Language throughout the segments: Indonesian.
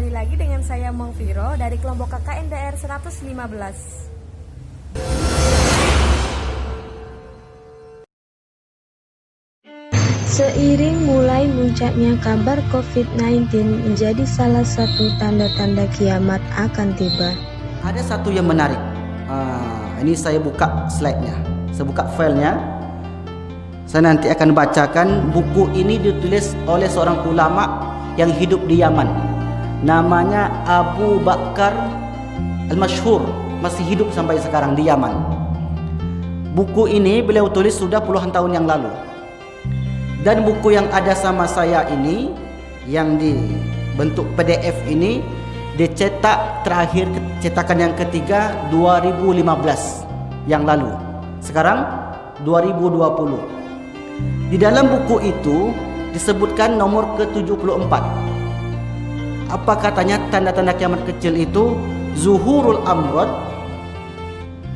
kembali lagi dengan saya Mong Viro dari kelompok KKNDR 115. Seiring mulai muncaknya kabar COVID-19 menjadi salah satu tanda-tanda kiamat akan tiba. Ada satu yang menarik. Ini saya buka slide-nya. Saya buka filenya. Saya nanti akan bacakan. Buku ini ditulis oleh seorang ulama yang hidup di Yaman. Namanya Abu Bakar Al-Masyhur. Masih hidup sampai sekarang di Yaman. Buku ini beliau tulis sudah puluhan tahun yang lalu. Dan buku yang ada sama saya ini, yang dibentuk PDF ini, dicetak terakhir cetakan yang ketiga 2015 yang lalu. Sekarang 2020. Di dalam buku itu disebutkan nomor ke-74. Apa katanya tanda-tanda kiamat kecil itu? Zuhurul amrad,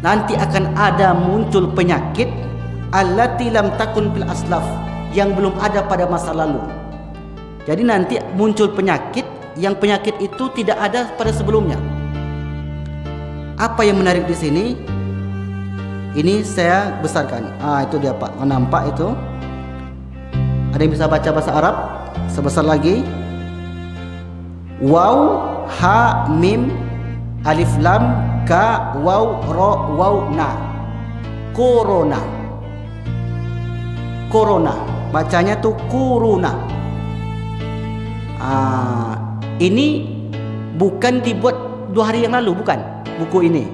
nanti akan ada muncul penyakit allati lam takun fil aslaf, yang belum ada pada masa lalu. Jadi nanti muncul penyakit yang penyakit itu tidak ada pada sebelumnya. Apa yang menarik di sini? Ini saya besarkan. Itu dia Pak. Nampak itu? Ada yang bisa baca bahasa Arab? Sebesar lagi. Waw, ha, mim, alif, lam, ka, waw, ro, waw, na. Corona. Corona. Bacanya tuh kuruna. Ini bukan dibuat 2 hari yang lalu, bukan buku ini.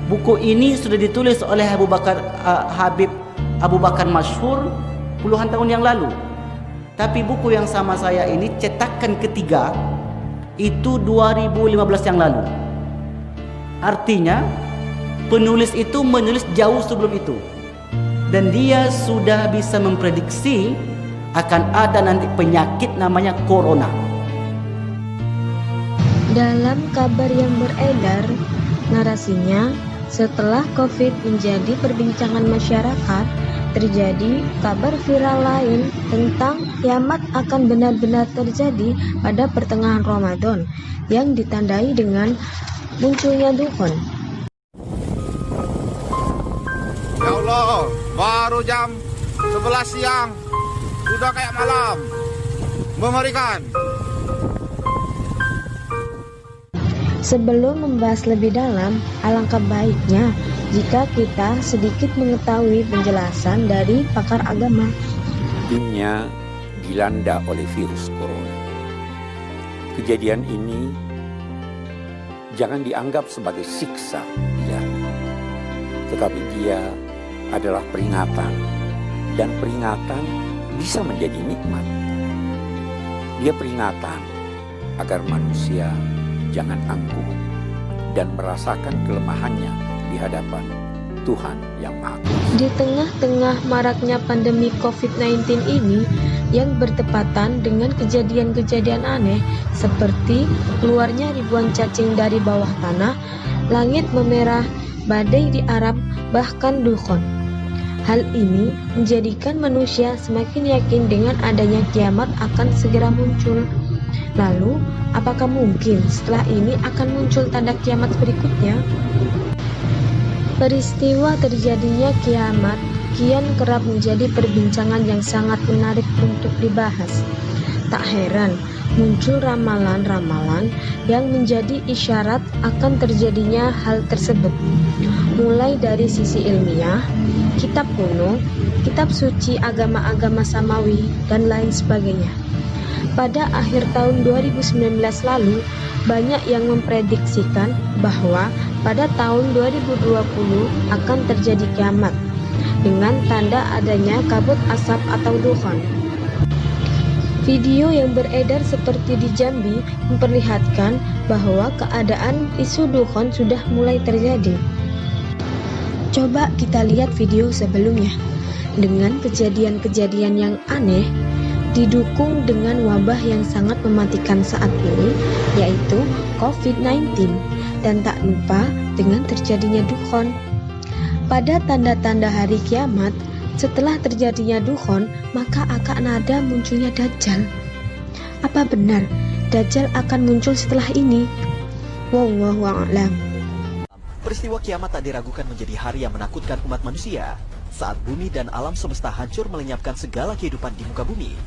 Buku ini sudah ditulis oleh Habib Abu Bakar Masyhur puluhan tahun yang lalu. Tapi buku yang sama saya ini cetakan ketiga itu 2015 yang lalu. Artinya penulis itu menulis jauh sebelum itu. Dan dia sudah bisa memprediksi akan ada nanti penyakit namanya corona. Dalam kabar yang beredar, narasinya setelah COVID menjadi perbincangan masyarakat, terjadi kabar viral lain tentang kiamat akan benar-benar terjadi pada pertengahan Ramadan yang ditandai dengan munculnya dukhon. Ya Allah, baru jam 11 siang sudah kayak malam. Mengerikan. Sebelum membahas lebih dalam, alangkah baiknya jika kita sedikit mengetahui penjelasan dari pakar agama. Dunia dilanda oleh virus corona. Kejadian ini jangan dianggap sebagai siksa ilahi, tetapi dia adalah peringatan, dan peringatan bisa menjadi nikmat. Dia peringatan agar manusia jangan angkuh dan merasakan kelemahannya di hadapan Tuhan yang Maha Kuasa. Di tengah-tengah maraknya pandemi COVID-19 ini yang bertepatan dengan kejadian-kejadian aneh seperti keluarnya ribuan cacing dari bawah tanah, langit memerah, badai di Arab, bahkan dukhon. Hal ini menjadikan manusia semakin yakin dengan adanya kiamat akan segera muncul. Lalu, apakah mungkin setelah ini akan muncul tanda kiamat berikutnya? Peristiwa terjadinya kiamat kian kerap menjadi perbincangan yang sangat menarik untuk dibahas. Tak heran, muncul ramalan-ramalan yang menjadi isyarat akan terjadinya hal tersebut. Mulai dari sisi ilmiah, kitab kuno, kitab suci agama-agama samawi, dan lain sebagainya. Pada akhir tahun 2019 lalu, banyak yang memprediksikan bahwa pada tahun 2020 akan terjadi kiamat dengan tanda adanya kabut asap atau dukhon. Video yang beredar seperti di Jambi memperlihatkan bahwa keadaan isu dukhon sudah mulai terjadi. Coba kita lihat video sebelumnya. Dengan kejadian-kejadian yang aneh, didukung dengan wabah yang sangat mematikan saat ini, yaitu COVID-19, dan tak lupa dengan terjadinya dukhon. Pada tanda-tanda hari kiamat, setelah terjadinya dukhon, maka akan ada munculnya Dajjal. Apa benar Dajjal akan muncul setelah ini? Wallahu a'lam. Peristiwa kiamat tak diragukan menjadi hari yang menakutkan umat manusia saat bumi dan alam semesta hancur melenyapkan segala kehidupan di muka bumi.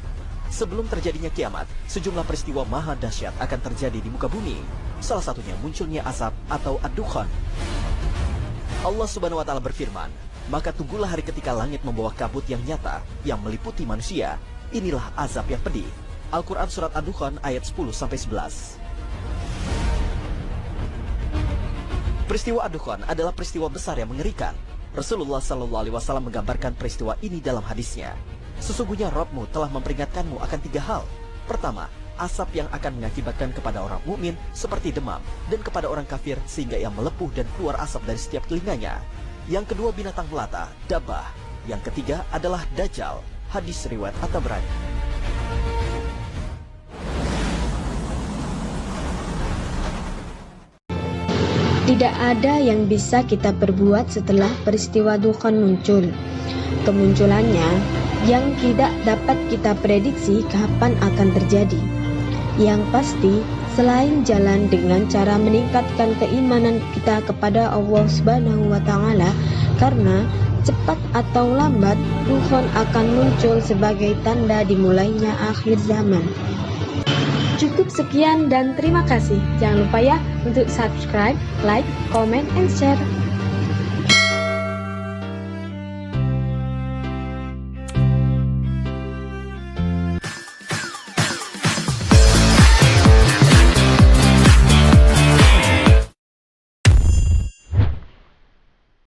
Sebelum terjadinya kiamat, sejumlah peristiwa maha dahsyat akan terjadi di muka bumi. Salah satunya munculnya asap atau ad-dukhan. Allah Subhanahu wa taala berfirman, "Maka tunggulah hari ketika langit membawa kabut yang nyata yang meliputi manusia. Inilah azab yang pedih." Al-Quran Surat Ad-Dukhan ayat 10-11. Peristiwa Ad-Dukhan adalah peristiwa besar yang mengerikan. Rasulullah SAW menggambarkan peristiwa ini dalam hadisnya. Sesungguhnya Rabbmu telah memperingatkanmu akan 3 hal. Pertama, asap yang akan mengakibatkan kepada orang mukmin seperti demam, dan kepada orang kafir sehingga ia melepuh dan keluar asap dari setiap telinganya. Yang kedua, binatang melata, dabbah. Yang ketiga adalah Dajjal. Hadis riwayat At-Tabrani. Tidak ada yang bisa kita perbuat setelah peristiwa Dukhan muncul. Kemunculannya yang tidak dapat kita prediksi kapan akan terjadi. Yang pasti, selain jalan dengan cara meningkatkan keimanan kita kepada Allah Subhanahu wa taala, karena cepat atau lambat Dukhan akan muncul sebagai tanda dimulainya akhir zaman. Cukup sekian dan terima kasih. Jangan lupa ya untuk subscribe, like, comment, and share.